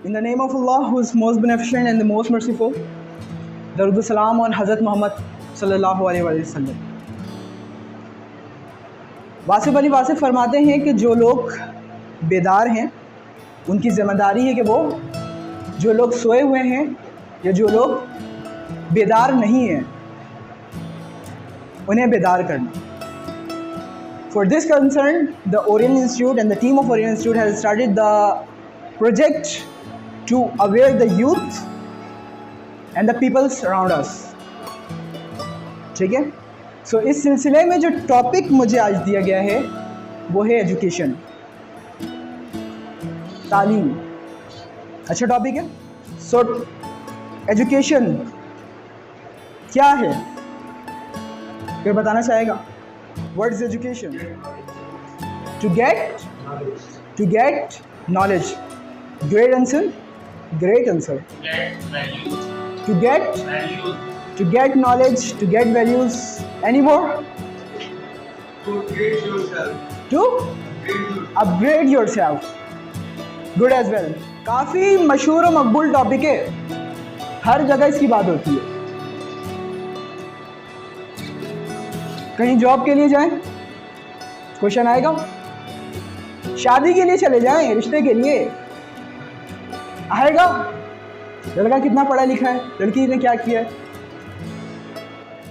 In the name of Allah, who is most beneficent and the most merciful, Darud salam on Hazrat Muhammad sallallahu alaihi wasallam. Wasif Ali Wasif फरमाते हैं कि जो लोग बेदार हैं उनकी ज़िम्मेदारी है कि वो जो लोग सोए हुए हैं या जो लोग बेदार नहीं हैं उन्हें बेदार करना. For this concern, the Orient Institute and the team of Orient Institute has started the project to aware the youth and the peoples around us. ठीक है. सो इस सिलसिले में जो टॉपिक मुझे आज दिया गया है वो है एजुकेशन, तालीम. अच्छा टॉपिक है. सो एजुकेशन क्या है, कोई बताना चाहेगा? What is education? To get knowledge. Great answer. Great answer. To get knowledge, to get values. Any more? To upgrade yourself. To upgrade yourself. Good as well. काफ़ी मशहूर और मकबूल टॉपिक है, हर जगह इसकी बात होती है. कहीं जॉब के लिए जाएं, क्वेश्चन आएगा. शादी के लिए चले जाएं, रिश्ते के लिए आएगा. लड़का कितना पढ़ा लिखा है, लड़की ने क्या किया है.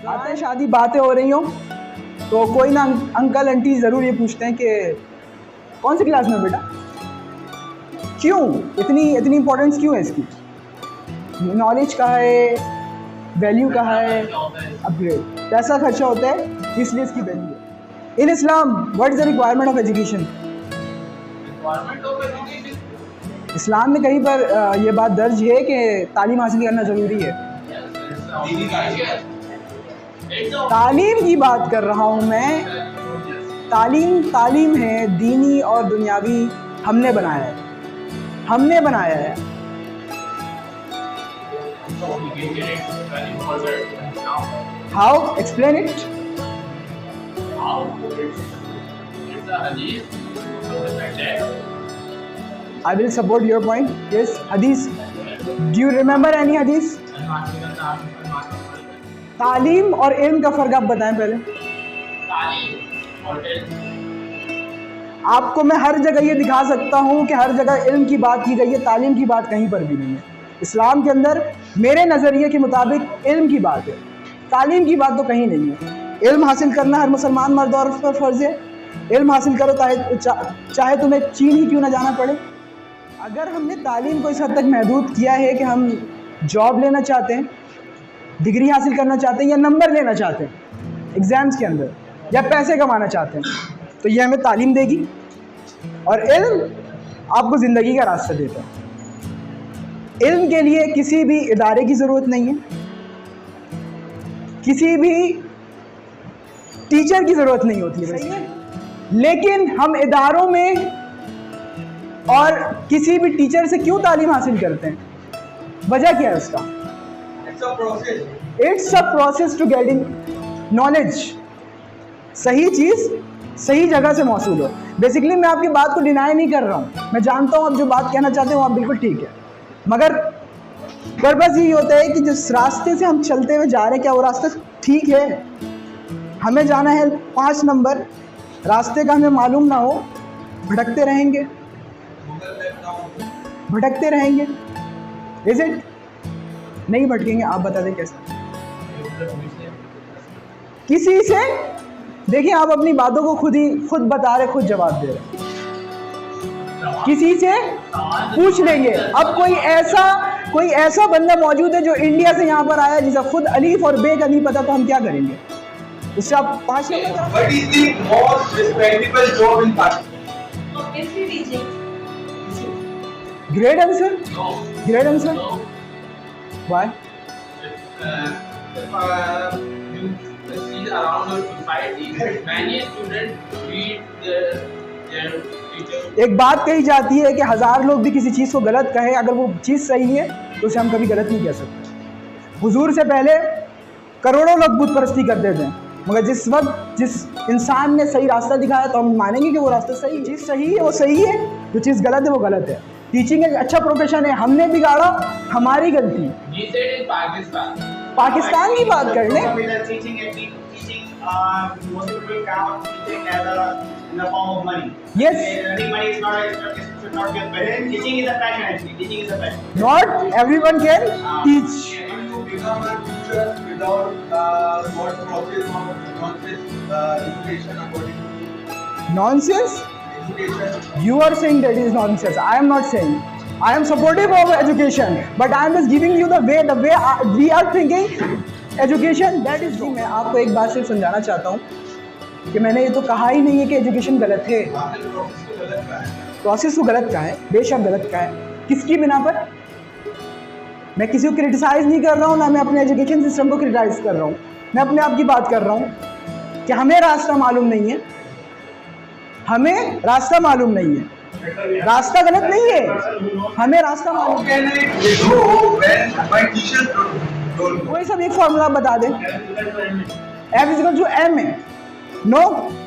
आते हैं शादी, बातें हो रही हो तो कोई ना अंकल आंटी ज़रूर ये पूछते हैं कि कौन सी क्लास में बेटा, क्यों इतनी इंपॉर्टेंस क्यों है इसकी, नॉलेज का है, वैल्यू का है, अपग्रेड. पैसा खर्चा होता है इसलिए इसकी वैल्यू है. In Islam what is the requirement of education? इस्लाम में कहीं पर यह बात दर्ज है कि तालीम हासिल करना ज़रूरी है. तालीम की बात कर रहा हूँ मैं. तालीम है दीनी और दुनियावी. हमने बनाया है. How? Explain it. I will support your point. Yes, hadith. Do you remember any hadith? तालीम और इल्म का फ़र्क आप बताएं पहले. आपको मैं हर जगह ये दिखा सकता हूँ कि हर जगह इल्म की बात की गई है, तालीम की बात कहीं पर भी नहीं है. इस्लाम के अंदर मेरे नज़रिए के मुताबिक इल्म की बात है, तालीम की बात तो कहीं नहीं है. इल्म हासिल करना हर मुसलमान मर्द और पर फ़र्ज़ है. इल्म हासिल करो चाहे तुम्हें चीन ही क्यों ना जाना पड़े. अगर हमने तालीम को इस हद तक महदूद किया है कि हम जॉब लेना चाहते हैं, डिग्री हासिल करना चाहते हैं, या नंबर लेना चाहते हैं एग्ज़ाम्स के अंदर, या पैसे कमाना चाहते हैं, तो ये हमें तालीम देगी. और इल्म आपको ज़िंदगी का रास्ता देता है. इल्म के लिए किसी भी इदारे की ज़रूरत नहीं है, किसी भी टीचर की ज़रूरत नहीं होती है. लेकिन हम इदारों में और किसी भी टीचर से क्यों तालीम हासिल करते हैं? वजह क्या है उसका? It's a process to getting knowledge. सही चीज़ सही जगह से मौसूल हो. बेसिकली मैं आपकी बात को डिनाई नहीं कर रहा हूँ, मैं जानता हूँ आप जो बात कहना चाहते हो आप बिल्कुल ठीक है, मगर पर्पज़ यही होता है कि जिस रास्ते से हम चलते हुए जा रहे हैं क्या वो रास्ता ठीक है. हमें जाना है 5 नंबर, रास्ते का हमें मालूम ना हो, भटकते रहेंगे. Is it? नहीं भटकेंगे. आप बता दें कैसे. किसी से देखिए, आप अपनी बातों को खुद बता रहे, खुद जवाब दे रहे. किसी से पूछ लेंगे. अब कोई ऐसा बंदा मौजूद है जो इंडिया से यहाँ पर आया जिसे खुद अलीफ और बे का नहीं पता, तो हम क्या करेंगे उससे? आप 5 number. What is the most respectable job in Pakistan? Great answer. Great answer. Why? You see around our society, many students read their teachers. एक बात कही जाती है कि 1000 लोग भी किसी चीज़ को गलत कहे, अगर वो चीज़ सही है तो उसे हम कभी गलत नहीं कह सकते. हुजूर से पहले करोड़ों लोग बुत परस्ती करते थे, मगर जिस वक्त जिस इंसान ने सही रास्ता दिखाया तो हम मानेंगे कि वो रास्ता सही है. चीज़ सही है वो सही है, जो चीज़ गलत है वो गलत है. टीचिंग एक अच्छा प्रोफेशन है, हमने बिगाड़ा, हमारी गलती। He said in Pakistan. Pakistan की बात कर ले। Teaching, most people count teaching as in the form of money. Yes. Earning money is not should not be a passion. Teaching is a passion actually. Teaching is a passion. Not everyone can teach. Can you become a teacher without what process of nonsense education according to Nonsense? education? You are saying that is nonsense. I am not saying. I am supportive of education, but I am just giving you the way we are thinking. Education that is wrong. मैं आपको एक बात सिर्फ समझाना चाहता हूँ कि मैंने ये तो कहा ही नहीं है कि एजुकेशन गलत है। आपने प्रोसेस को गलत कहा है। प्रोसेस तो गलत का है, बेशक गलत का है। किसकी बिना पर? मैं किसी को क्रिटिसाइज नहीं कर रहा हूँ, ना मैं अपने एजुकेशन सिस्टम को क्रिटिसाइज कर रहा हूँ, मैं अपने आप की बात कर रहा हूँ कि हमें रास्ता मालूम नहीं है, हमें रास्ता मालूम नहीं है। रास्ता गलत नहीं है, हमें रास्ता How मालूम है। can I grow when my teachers don't know? कोई सब एक फॉर्मूला बता दे। F इक्वल टू m है। नो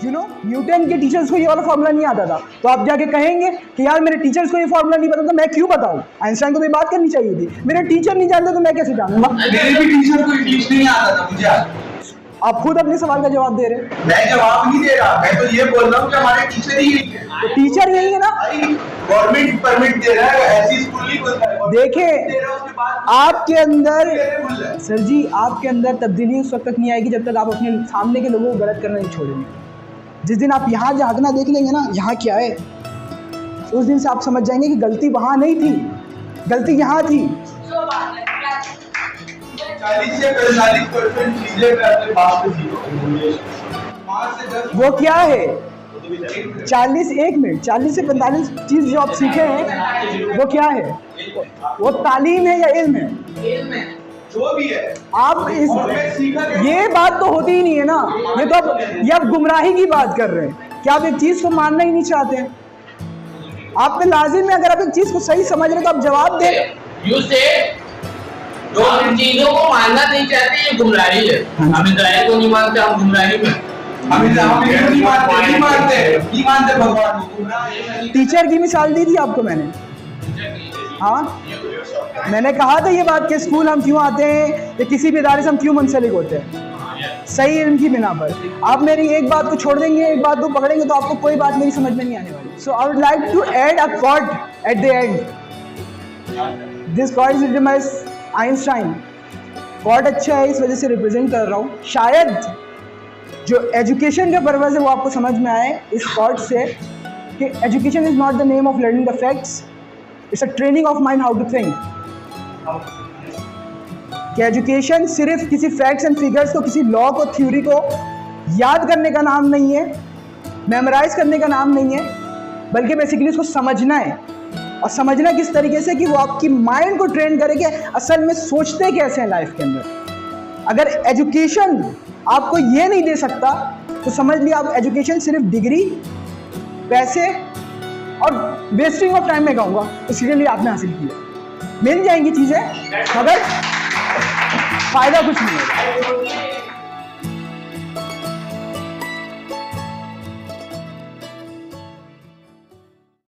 यू नो न्यूटन के टीचर्स को ये वाला फॉर्मूला नहीं आता था, तो आप जाके कहेंगे कि यार मेरे टीचर्स को ये फॉर्मूला नहीं पता, तो मैं क्यों बताऊं? आइंस्टाइन को तो ये बात करनी चाहिए थी। मेरे टीचर नहीं जानते तो मैं कैसे जानूंगा? मेरे भी टीचर को इंग्लिश नहीं आता था मुझे आज। आप खुद अपने सवाल का जवाब दे रहे हैं। मैं जवाब नहीं दे रहा, मैं तो ये बोल रहा हूँ कि हमारे टीचर ही नहीं है। तो टीचर यही है ना। भाई गवर्नमेंट परमिट दे रहा है, ऐसी स्कूल नहीं खुलता है। देखें, दे रहा है, उसके बाद आपके अंदर खुल रहा है। सर जी, आपके अंदर तब्दीली उस वक्त तक नहीं आएगी जब तक आप अपने सामने के लोगों को गलत करना नहीं छोड़ेंगे। जिस दिन आप यहाँ झांकना देख लेंगे ना, यहाँ क्या है, उस दिन से आप समझ जाएंगे कि गलती वहाँ नहीं थी, गलती यहाँ थी। 40 से 45% चीजें मैं अपने पास से सीखा हूँ। 5 से 10 वो क्या है? 40 एक मिनट 40 से 45 चीज जो आप सीखे हैं वो क्या है? वो तालीम है या इल्म है? जो भी है आप इस और मैं सीखा क्या? ये बात तो होती ही नहीं है ना। ये आप गुमराही की बात कर रहे हैं कि आप एक चीज को मानना ही नहीं चाहते हैं। आप पे लाजिम है, अगर आप एक चीज को सही समझ रहे हैं तो आप जवाब दें। You say जो हम चीजों को मानना नहीं चाहते ये गुमराही है। हम इजराइल को नहीं मानते, हम गुमराही में। हम नहीं मानते भगवान को। टीचर की मिसाल दी थी आपको मैंने। हाँ, मैंने कहा था ये बात कि स्कूल हम क्यों आते हैं या किसी भी इदारे से हम क्यों मुंसलिक होते हैं, सही इल्म की बिना पर। आप मेरी एक बात को छोड़ देंगे, एक बात को पकड़ेंगे तो आपको कोई बात मेरी समझ में नहीं आने वाली। So I would like to add a quote at the end. This quote is written by Einstein. quote अच्छा है, इस वजह से रिप्रेजेंट कर रहा हूँ। शायद जो एजुकेशन का पर्पस है वो आपको समझ में आए इस quote से कि education is not the name of learning the facts, it's a training of mind how to think. कि एजुकेशन सिर्फ किसी फैक्ट्स एंड फिगर्स को, किसी लॉ को, थ्योरी को याद करने का नाम नहीं है, मेमोराइज करने का नाम नहीं है, बल्कि बेसिकली उसको समझना है। और समझना किस तरीके से कि वो आपकी माइंड को ट्रेन करे कि असल में सोचते कैसे हैं लाइफ के अंदर। अगर एजुकेशन आपको ये नहीं दे सकता तो समझ लिया आप एजुकेशन सिर्फ डिग्री, पैसे और वेस्टिंग ऑफ टाइम में कहूँगा, इसके लिए आपने हासिल किया। मिल जाएंगी चीज़ें मगर फ़ायदा कुछ नहीं होगा।